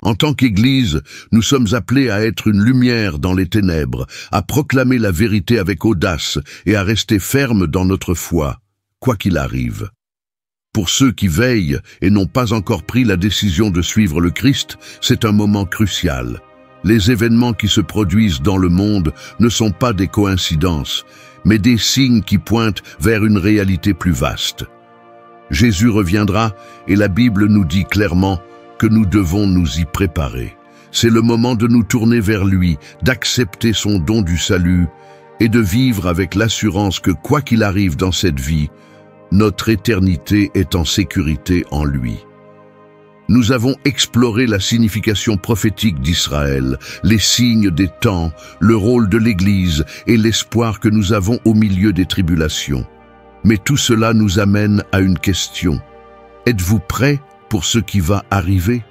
En tant qu'Église, nous sommes appelés à être une lumière dans les ténèbres, à proclamer la vérité avec audace et à rester fermes dans notre foi, quoi qu'il arrive. Pour ceux qui veillent et n'ont pas encore pris la décision de suivre le Christ, c'est un moment crucial. Les événements qui se produisent dans le monde ne sont pas des coïncidences, mais des signes qui pointent vers une réalité plus vaste. Jésus reviendra et la Bible nous dit clairement que nous devons nous y préparer. C'est le moment de nous tourner vers lui, d'accepter son don du salut et de vivre avec l'assurance que quoi qu'il arrive dans cette vie, notre éternité est en sécurité en lui. Nous avons exploré la signification prophétique d'Israël, les signes des temps, le rôle de l'Église et l'espoir que nous avons au milieu des tribulations. Mais tout cela nous amène à une question. Êtes-vous prêts pour ce qui va arriver?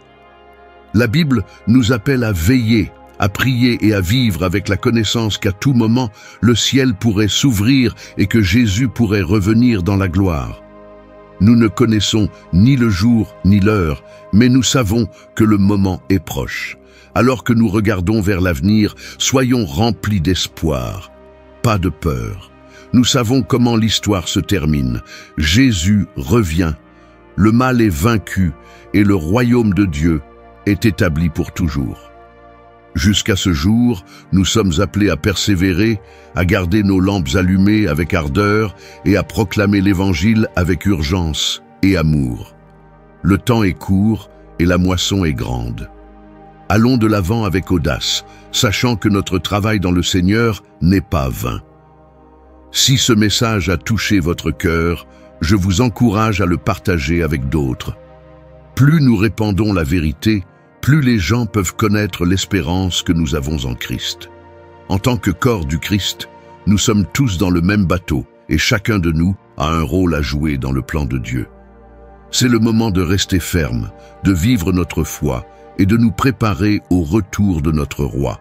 La Bible nous appelle à veiller, à prier et à vivre avec la connaissance qu'à tout moment, le ciel pourrait s'ouvrir et que Jésus pourrait revenir dans la gloire. Nous ne connaissons ni le jour ni l'heure, mais nous savons que le moment est proche. Alors que nous regardons vers l'avenir, soyons remplis d'espoir, pas de peur. Nous savons comment l'histoire se termine. Jésus revient, le mal est vaincu et le royaume de Dieu est établi pour toujours. Jusqu'à ce jour, nous sommes appelés à persévérer, à garder nos lampes allumées avec ardeur et à proclamer l'Évangile avec urgence et amour. Le temps est court et la moisson est grande. Allons de l'avant avec audace, sachant que notre travail dans le Seigneur n'est pas vain. Si ce message a touché votre cœur, je vous encourage à le partager avec d'autres. Plus nous répandons la vérité, plus les gens peuvent connaître l'espérance que nous avons en Christ. En tant que corps du Christ, nous sommes tous dans le même bateau et chacun de nous a un rôle à jouer dans le plan de Dieu. C'est le moment de rester ferme, de vivre notre foi et de nous préparer au retour de notre roi.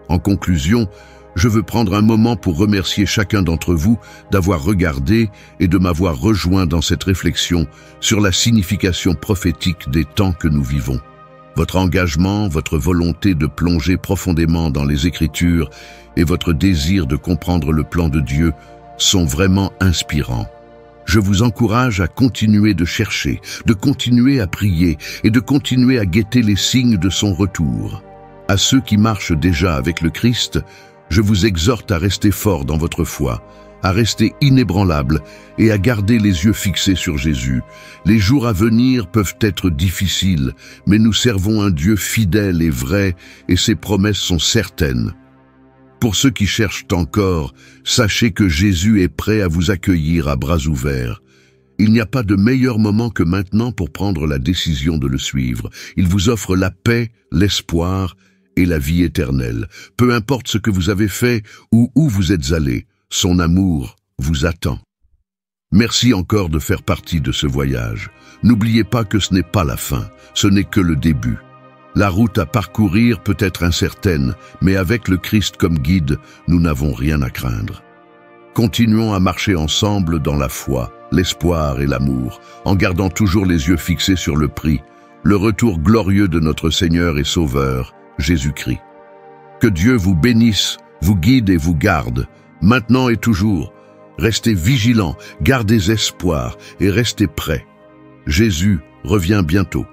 En conclusion, je veux prendre un moment pour remercier chacun d'entre vous d'avoir regardé et de m'avoir rejoint dans cette réflexion sur la signification prophétique des temps que nous vivons. Votre engagement, votre volonté de plonger profondément dans les Écritures et votre désir de comprendre le plan de Dieu sont vraiment inspirants. Je vous encourage à continuer de chercher, de continuer à prier et de continuer à guetter les signes de son retour. À ceux qui marchent déjà avec le Christ, je vous exhorte à rester forts dans votre foi, à rester inébranlables et à garder les yeux fixés sur Jésus. Les jours à venir peuvent être difficiles, mais nous servons un Dieu fidèle et vrai, et ses promesses sont certaines. Pour ceux qui cherchent encore, sachez que Jésus est prêt à vous accueillir à bras ouverts. Il n'y a pas de meilleur moment que maintenant pour prendre la décision de le suivre. Il vous offre la paix, l'espoir et la vie éternelle. Peu importe ce que vous avez fait ou où vous êtes allé, son amour vous attend. Merci encore de faire partie de ce voyage. N'oubliez pas que ce n'est pas la fin, ce n'est que le début. La route à parcourir peut être incertaine, mais avec le Christ comme guide, nous n'avons rien à craindre. Continuons à marcher ensemble dans la foi, l'espoir et l'amour, en gardant toujours les yeux fixés sur le prix, le retour glorieux de notre Seigneur et Sauveur, Jésus-Christ. Que Dieu vous bénisse, vous guide et vous garde, maintenant et toujours. Restez vigilants, gardez espoir et restez prêts. Jésus revient bientôt.